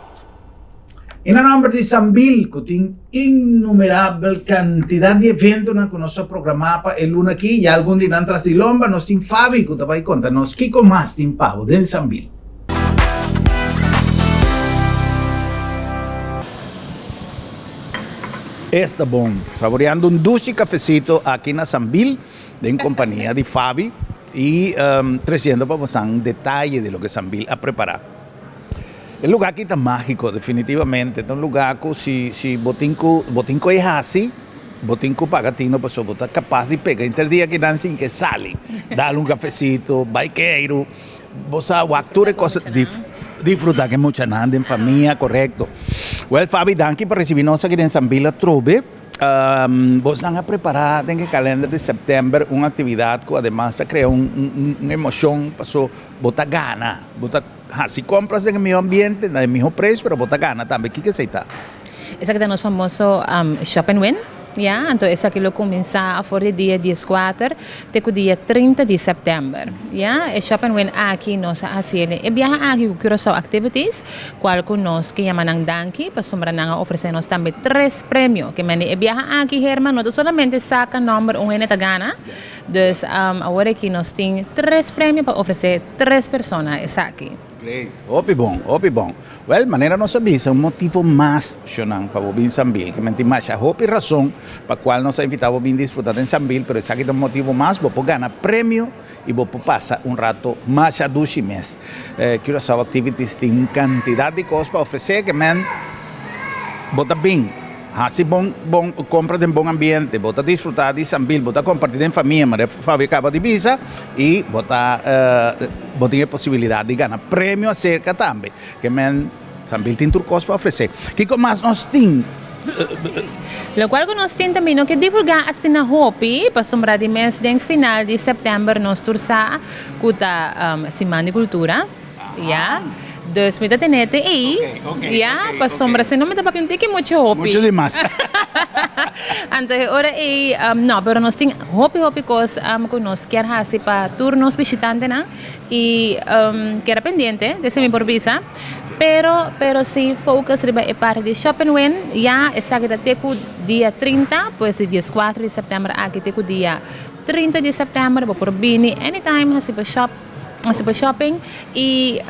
En el nombre de Sambil, que tiene innumerable cantidad de eventos que nos ha programado para el lunes aquí, y algún día en Trasilomba, nos tiene Fabi, que te va a contarnos qué más tiene pavo del Sambil. Está bom, saboreando un dulce cafecito aquí en Sambil, en compañía de Fabi, y trayendo para vos un detalle de lo que Sambil ha preparado. El lugar aquí está mágico, definitivamente. Es un lugar que si botinco es así, botinco pagatino, pues vos estás capaz de pegar interdía que dan sin que sale. Dale un cafecito, baiqueiro, vos actúe cosas, disfrutar que mucha nada en familia, correcto. Well, Fabi, danke para recibirnos aquí en Sambil Trove. Vos van a preparar en el calendario de septiembre una actividad que además crea una emoción, pasó, bota gana, si compras en el mismo ambiente, en el mismo precio, pero bota gana también, ¿qué se está? Esa que tenemos famoso Shop and Win, ja? Então essa aqui começa a for dia 14 até o dia 30 de setembro, ja? E Shop and Win aqui nós hacemos e viaja aqui com Curaçao Activities, qual conosco que chama nang Danki, para sombra nang oferecemos também 3 prêmios, que mani e viaja aqui herman, não solamente saca número neta gana, dus agora aqui nós tem 3 prêmios para oferecer 3 pessoas essa aqui. Great. Opi bom. Well, manera nos avisa un motivo más Shonan para vos en Sambil, que mentir más a hopi razón para cual nos ha invitado a disfrutar en Sambil, pero es aquí un motivo más, vos ganar premio y vos pasar un rato más a dushi mes. Curaçao Activities tiene cantidad de cosas para ofrecer que vos bien. Así compra en buen ambiente, vos disfrutar de Sambil, vos compartir en familia, María Fabi acaba de visa y vos tiene posibilidad de ganar premio acerca también, que Sambil tiene cosas para ofrecer. ¿Qué más nos tiene? Lo cual nos tiene también que divulgar así na hopi, para sombra de mes de final de setembro nos tursa kuta Semana de Cultura, ya. Dus met dat net para sombra se no me da papel que mucho hopi. Mucho demás. Entonces ahora no, pero nos tiene hopi cosas que nos quer hacer para turnos visitantes y que era pendiente de mi por visa. Pero si focus riba e parte de Shop and Win, ya esa que teco dia 30, pues el 14 de septiembre aquí teco dia 30 de septiembre, por bini anytime hasi para shopping e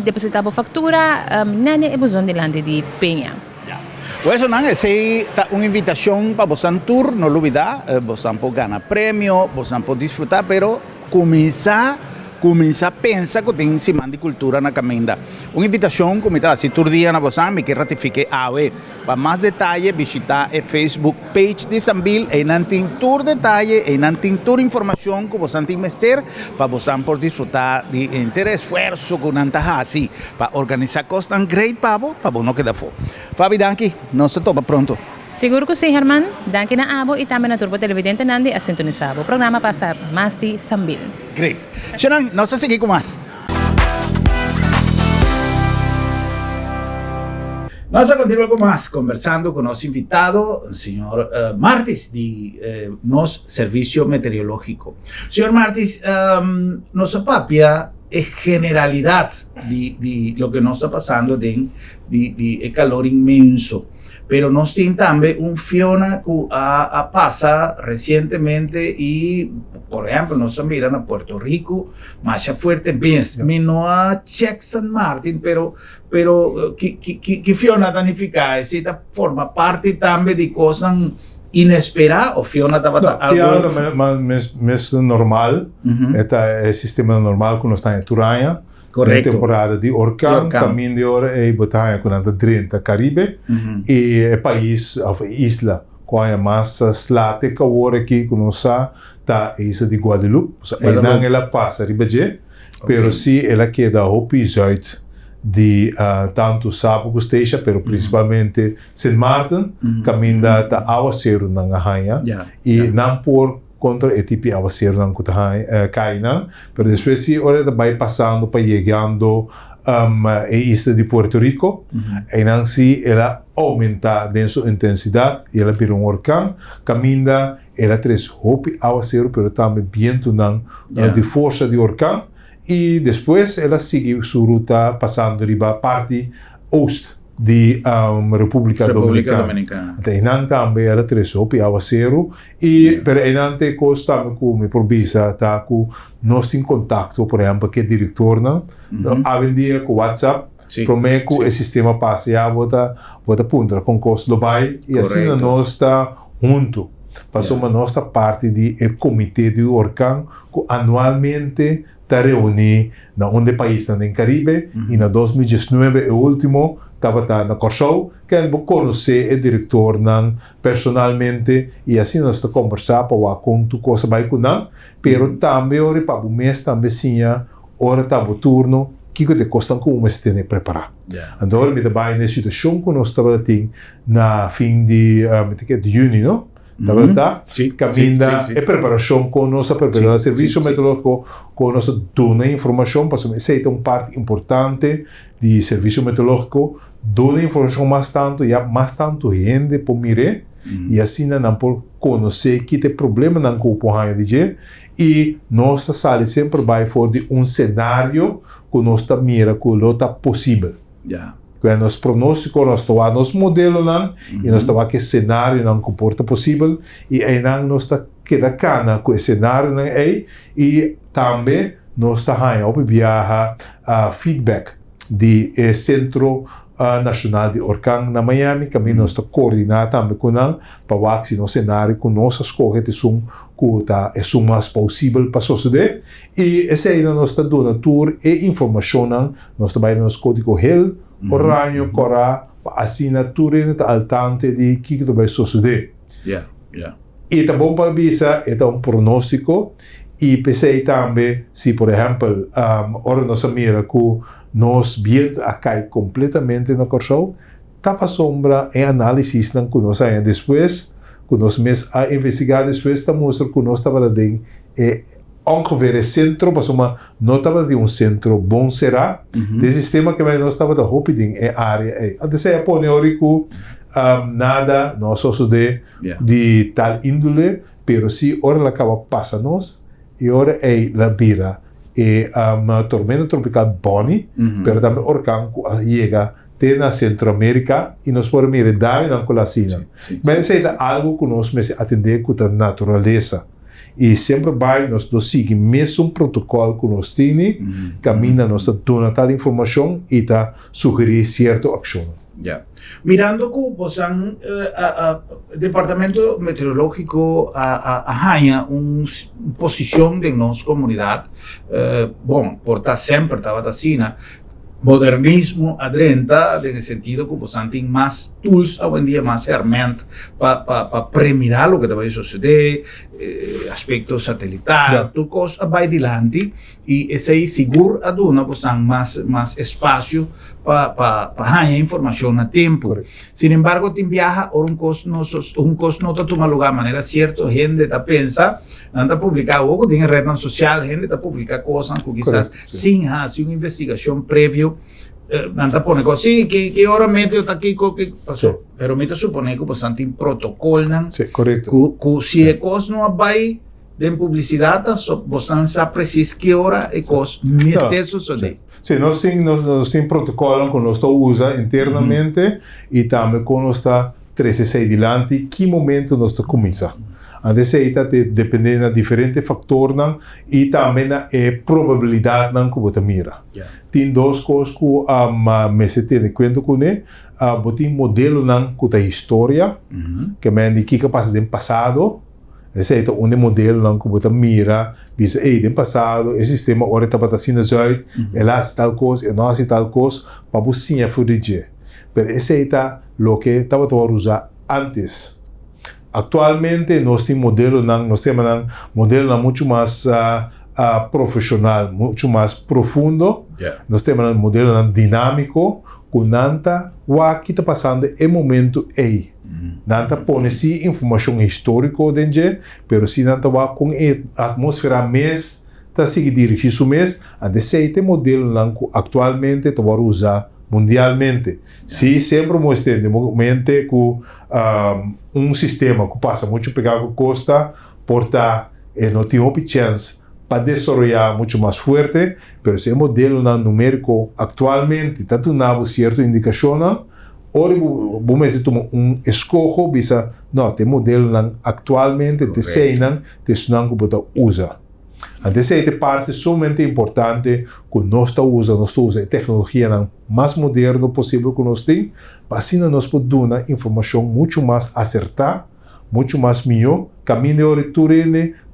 depositar a factura, nene e buzon de lande de penha. Pues eso esa es una invitación para vos tour, no lo olvidar, vos podés ganar premio, vos podés disfrutar, pero comienza a pensar que tem cima de cultura na caminda. Uma invitação, como está assim, todo dia na Bosam, que ratifique AOE. Para mais detalhes, visitar a Facebook page de Sambil, e não tem todo detalhe, e não tem toda informação que você tem que ter, para você poder desfrutar de interesse, esforço, que não está assim, para organizar coisas tão great para você não quedar fora. Fabi, danke, nós se topa pronto. Seguro que sim, Herman. Danke na abo e também na turbo televidente Nandi a sintonizar o programa para mais de Sambil. Great. Xanan, nós seguimos com mais. Vamos a continuar con más, conversando con nuestro invitado, el señor Martis, de nuestro servicio meteorológico. Señor Martis, nuestra papia es generalidad de lo que nos está pasando de calor inmenso. Pero nos tiene también un Fiona que ha pasado recientemente y, por ejemplo, nos miran a Puerto Rico, más fuerte, bien, no a Check San Martin, pero que Fiona danifica, esta forma parte también de cosas inesperadas, o Fiona estaba algo... Fiona es normal, este es el sistema normal que nos está en Turaya. Correcto. Na temporada de orcão, caminho de hora é botar com a 30 Caribe e é país of isla com a mais slate que hora aqui que nós tá isla de Guadalupe, não ela passa ribaje, pero se ela queda ao episódio de tanto Sapo Gusteixa, pero principalmente Saint Martin, caminho da aguaceiro na Gahanha e não por contra o tipo de aguaceiro não cai não, pero depois se hora vai passando para chegando a isla de Puerto Rico, e não se ela aumenta de sua intensidade, e ela vira orcão, caminha, ela traz hope aguaceiro, pero também vento não de força de orcão, e depois ela segue sua ruta passando riba parte oeste de República Dominicana. Até não também ela traz hope aguaceiro e pero não tem coisa também que me provisa tá com nós tem contato por exemplo que diretor não avendia com WhatsApp promete que o sistema passe a bota punta com coisa global e assim nós está junto passou uma nossa parte de comitê de orcão que anualmente está reúne na onde país no Caribe e na 2019 o último estava na Corsou, que eu conhecer o diretor personalmente e assim nós conversar para com tu coisa vai com não, pero também ora para o mês também tinha hora estava turno que te costam como mês tem preparar. Então me dá na situação que nós estava tem na fim de junho, não? Da verdade, caminha e preparação com nossa preparação, serviço meteorológico com nossa dona informação, para essa é uma parte importante de serviço meteorológico, dona informação mais tanto gente por mirar e assim não por conhecer que tem problema não com o porranho de dia e nossa sala sempre vai for de cenário que nós está mira que o está possível. Quando nós pronóstico, nós estamos nos modelo não e nós estamos que cenário não comporta possível e aí nós está queda cana com o cenário não é e também nós está aí viaja feedback de Centro Nacional de Orcão na Miami, que nós está coordenado também com ele para ver se no cenário com nossas correntes são é o mais possível para suceder e esse aí nós está dando tour e informação nós também nos código HEL horário corá para assinatura al tanto de que vai suceder. E tá bom para avisar, é um pronóstico e pensei também se por exemplo ora nós mira que nós viemos a cair completamente no Corsou, tapa sombra em análise não que nós aí depois, que nós mesmo a investigar depois está mostra que nós estava de ongeveer o centro, mas uma nota de centro bom será, de sistema que nós estava da hoping é área antes é poneorico nada nós só de tal índole, pero se ora la acaba passa nós e ora é la vira uma tormenta tropical Bonnie, pero também orcão chega até na Centroamérica e nós podemos mirar daí na Colacina. Mas isso é algo que nós atender com a natureza. E sempre vai, nós seguimos mesmo protocolo que nós temos, caminha, nós damos tal informação e sugerir certa ação. Ya. Mirando que posan Departamento Meteorológico arranha uma posição de nossa comunidade, bom, por estar sempre estava assim, modernismo adrenta, no sentido que posan tem mais tools hoje em dia, mais ferramentas para premiar o que vai suceder, aspecto satelital, tudo coisa vai adiante, e esse aí seguro aduna posan mais espaço para ganhar informação a tempo. Correcto. Sin embargo, te viaja or un costo no está toma lugar de manera cierta, gente está pensa, anda publicar algo, tiene red social, gente está publicar cosas que quizás Correcto, sin hacer una investigación previo, anda pone cosas, sí, que hora meteo está aquí, que pasó, Sí. pero me te supone que pues antes protocolo, Sí, correcto. que si el costo no vai de publicidad, vos não sabe preciso que hora é costo, mestre suceder. Sim, nós temos protocolo que nós usa internamente e também quando nós está 366 adiante, que momento nós começa. Antes está dependendo de diferentes fatores e também da probabilidade que você mira. Tem duas coisas que se tem em conta com ele. Tem modelo que tem história, que é de que passa no passado. Esse é um modelo que você mira, diz, no passado, o sistema agora está assim, ela faz tal coisa, ela não faz tal coisa, para você fugir. Mas esse é o que estava a usar antes. Atualmente, nós temos modelo muito mais profissional, muito mais profundo. Nós temos um modelo dinâmico, com nanta o que está passando no momento aí. Nanta põe-se informação histórica dentro, mas se nanta vai com a atmosfera mês, está seguindo dirigir o mês, a desse modelo que atualmente está a usar mundialmente. Se sempre mostra no momento que sistema que passa muito pegado custa, porta não tem uma chance para desenvolver muito mais forte, mas esse modelo numérico atualmente está dando certa indicação. Ora, vamos tomar escolho, bisa, não, tem modelo atualmente, te seinan, te sunan que você usa. Então, essa parte somente importante que nós usa a tecnologia mais moderna possível que nós temos, para assim nós podemos dar informação muito mais acertada, muito mais melhor, caminho de oritura,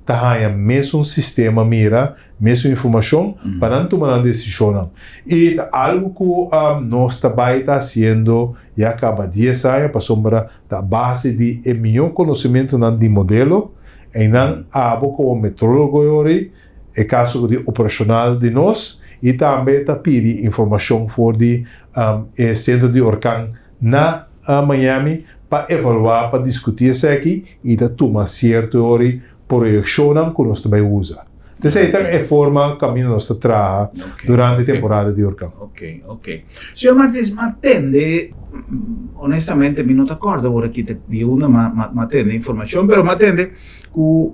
tá mesmo sistema mira, mesmo informação, para não tomar uma decisão. E algo que nós também está fazendo, e acaba 10 anos, para sombra da base de melhor conhecimento de modelo, e não como metrólogo hoje, é caso de operacional de nós, e também está pedindo informação for de centro de Orcan na Miami, para evaluar, para discutir isso aqui, e está tomar certo hoje, projeção que nós também usa. Então, essa é a forma que caminho nós trabalha durante a temporada de Orcan. Ok. Senhor Martins, mas atende, honestamente, me não acordo agora aqui de uma, mas atende informação, mas atende que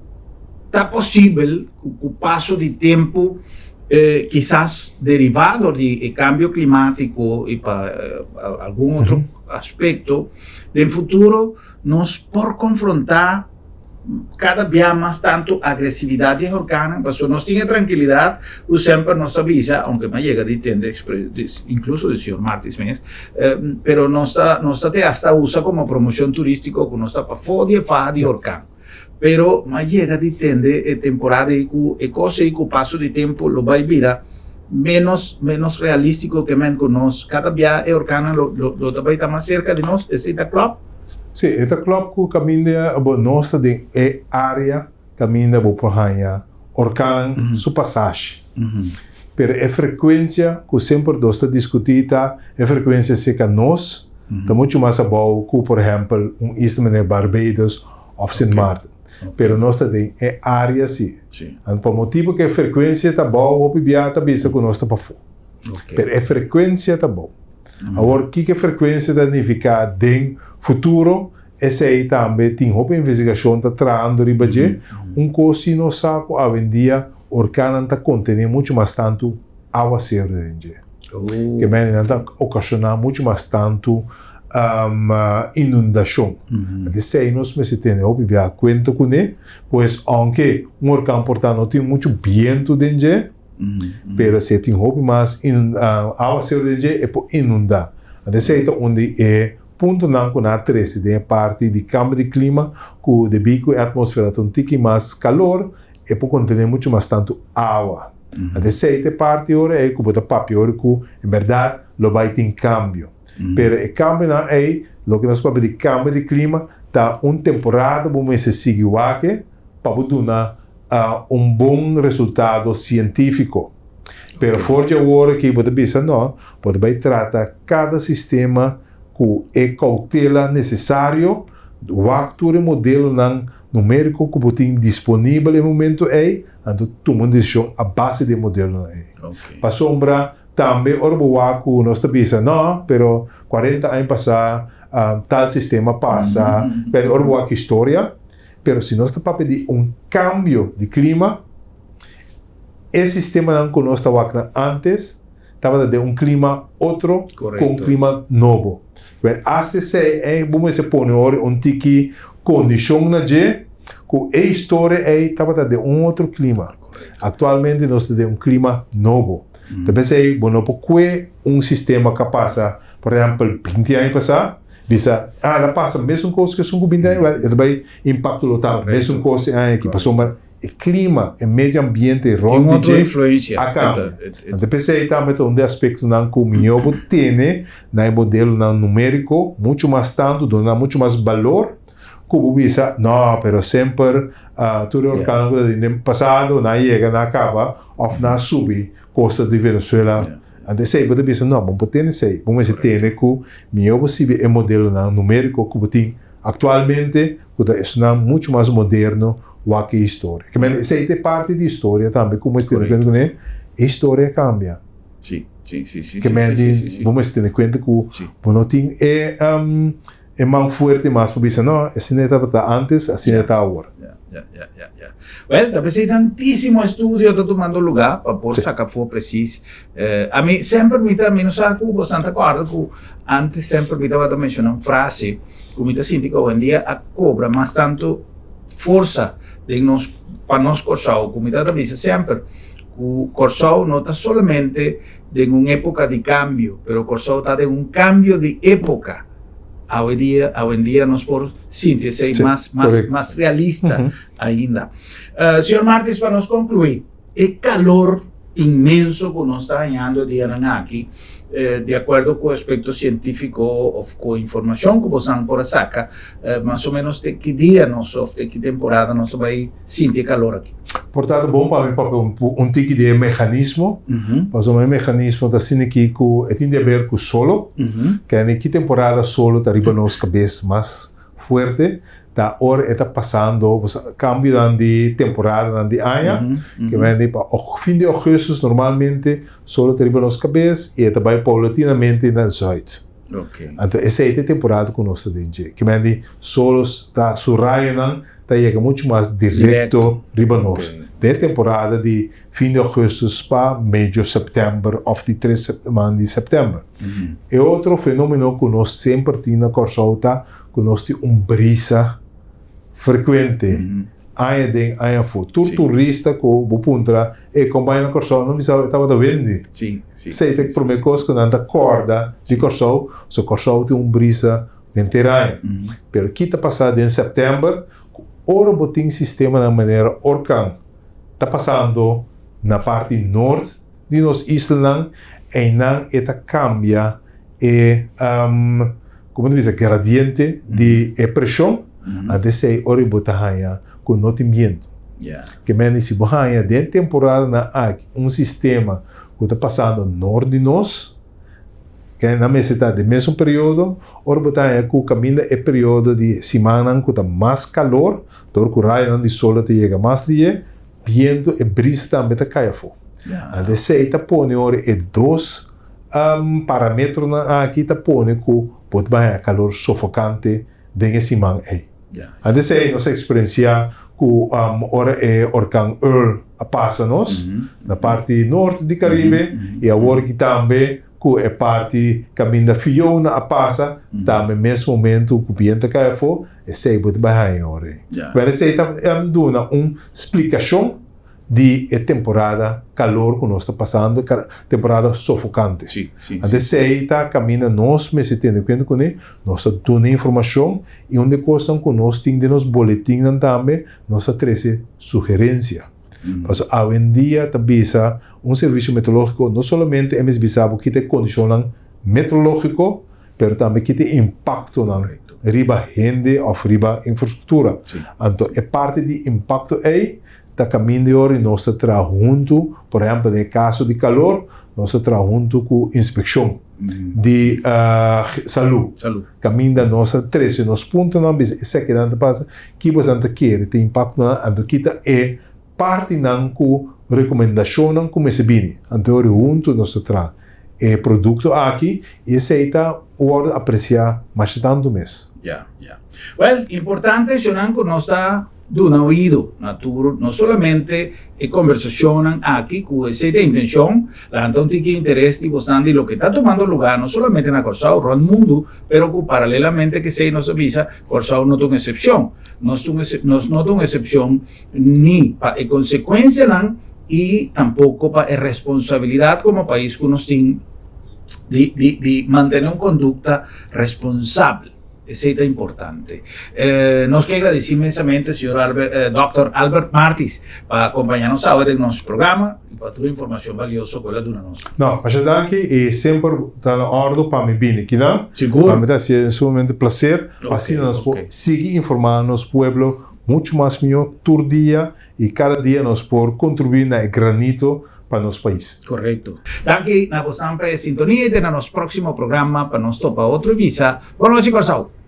está possível que o passo de tempo, quizás derivado de cambio climático e para algum outro aspecto, no futuro, nós por confrontar cada vez mais tanto agressividade orgânica, mas nós temos tranquilidade, o sempre nos avisa, aunque me chega de entender, incluso do senhor Martins mesmo, pero nós hasta usa como promoção turística que nós está para fora e falar de orgânico. Pero me chega de entender a temporada e que coisa e que o passo de tempo lo vai virar menos realístico que nós, cada vez é orgânico, lo também está mais cerca de nós, esse é o club. Sim, esta club que caminha nossa de área caminha por ganhar orcan sua passagem. Pero a frequência que sempre nós discutida, a frequência se que nós está muito mais abaixo que, por exemplo, isla de Barbados ou Sint Maarten. Pero nós de área sim. Por motivo que a frequência está boa, o PBA está bisa que nós está para fora. Pero a frequência está boa. Agora, o que a frequência significa de futuro, essa aí também tem uma investigação que está trazendo ribaje, coisa que nós sabemos hoje em dia, o orcana está contendo muito mais tanto água serra dentro. Que está ocasionando muito mais tanto inundação. Desse aí nós temos que ter conta com ele, pois, aunque orcana portanto não tem muito vento dentro, pero se tem mais água serra dentro, é por inundar. Adesso è onde è punto não com a três de parte de cambio de clima com de bico a atmosfera tem um tique mais calor e por conter muito mais tanto água. A terceira parte ora é que bota papi ora que em verdade lo vai ter cambio. Pero o cambio não é lo que nós falamos de cambio de clima tá temporada vamos se seguir aqui para dar bom resultado científico. Pero forja ora que bota bisa não pode vai tratar cada sistema com a cautela necessário o actor modelo não numérico que tem disponível no momento então toma uma decisão a base do modelo para sombra também orbo nós está não pero 40 anos passar tal sistema passa pero orbo história pero se nós está para pedir cambio de clima esse sistema não que nós estava antes estava de clima outro com clima novo hasta se vamos se pôr tiki condição na que a história estava de outro clima. Atualmente nós temos clima novo. Talvez bueno porque sistema que passa, por exemplo, 20 anos passar, bisa ela passa mesmo coisa que são 20 anos, ele vai impacto local, mesmo coisa que passou mas o clima, o meio ambiente, tem outra influência. Depois também tem aspecto não que o minhobo tem, no modelo não numérico, muito mais tanto, dá muito mais valor, como bisa, não, pero sempre tudo o que no passado, não chega, não acaba, ou não sube, costa de Venezuela. Então, sei, você pensa, não, vamos ter sei, vamos ter que o minhobo se é modelo não numérico, que tem atualmente, que é muito mais moderno, o que é história. Que se é parte de história também, como você tem conta, né? A história cambia. Sim. Que vamos ter conta que o não tem é mais forte, mais para dizer, não, assim não estava antes, assim não está agora. Well, talvez hay tantísimo estudio está tomando lugar para por sacar for preciso. A mim sempre me está menos a Cuba Santa Corda que antes sempre me estava mencionando uma frase que me está sentindo que hoje em dia a cobra mais tanto força de nós para nós Corsau, como está dizendo sempre, o Corsau não está somente em uma época de cambio, mas o Corsau está em um cambio de época. Hoje em dia nós por sentir mais realista ainda. Senhor Martins, para nós concluir, o calor imenso que nós está ganhando de aqui, de acordo com o aspecto científico ou com a informação que você por saca, mais ou menos de que dia nós de que temporada nós vai sentir calor aqui. Portanto, bom para mim tipo de mecanismo, mas o mecanismo da assim que tem a ver com o solo, que em que temporada solo está arriba nos cabeça mais forte, da hora está passando, cambio de temporada de ano, que vem para o fim de agosto normalmente solo está arriba nos cabeça e está vai paulatinamente na sul. Então essa é a temporada que nós temos, que vem solo está surraiando chega muito mais direto riba nós. De temporada de fim de agosto para meio de setembro ou de 3 semanas de setembro. E outro fenômeno que nós sempre temos na Corsauta, que nós temos brisa frequente. Aí futuro turista que o puntra e acompanha na Corsau não precisava estava da vende. Sei que por coisa que não anda corda de Corsau, so Corsau tem brisa inteira. Pero que está passado em setembro ora botem sistema na maneira orcan está passando na parte norte de nos islas e não está cambia como diz gradiente de pressão até se ora botar com notimento que men se bohanha de temporada na aqui sistema que está passando norte de nós que na metade do mesmo período, ora botar que o caminho é período de semana que está mais calor, então o raio de sol chega mais dia, vento e brisa também está caindo fogo. Então se está pondo ora é dois parâmetros aqui está pondo que pode ter calor sufocante dentro de semana aí. Então se nossa experiência que ora é orcan passa nós na parte norte do Caribe e agora que também que é parte caminho da Fiona a passa, também nesse momento que o vento cai fora, é sempre de barra ora. Mas esse está dando uma explicação de temporada calor que nós está passando, temporada sufocante. Sim, sim. A DCEITA caminha nós, mas se tem depende com ele, nós damos informação e onde coisa que nós temos de nos boletim também, nós trazemos sugerência. Mas hoje em dia, tabisa serviço meteorológico não somente é bisabo que tem condição meteorológico, mas também que tem impacto na riba gente ou riba infraestrutura. Então, é parte do impacto aí, da caminho de hora e nós trabalhamos junto, por exemplo, no caso de calor, nós trabalhamos junto com inspeção de saúde. Caminho da nossa 13, nos pontos, não é que não passa, que você quer, tem impacto na ambiente, é parte não com recomendação não como se bine. Então, junto nós trabalhamos produto aqui e aceita o apreciar mais tanto mês. Well, importante es que nos está dando oído, no solamente conversación aquí, con esa intención, la gente que interés y bastante lo que está tomando lugar, no solamente en la Corsao, en el mundo, pero que paralelamente que se nos avisa, Corsao no tiene excepción, no tiene excepción ni para consecuencia y tampoco para responsabilidad como país que nos tiene de mantener una conducta responsable. Eso es importante. Nos quiero agradecer inmensamente, señor Dr. Albert Martis, para acompañarnos ahora en nuestro programa y para toda la información valiosa que la dona nos. No, mas aqui e sempre está na ordem para me vir aqui, não? Seguro. Para mim está sumamente prazer, assim nós seguir informando nosso povo muito mais melhor todo dia e cada dia nós por contribuir na granito para nosso país. Correcto. Danke, na constante sintonia de nosso próximo programa para nos topa outro visa. Boa noite, Corsao.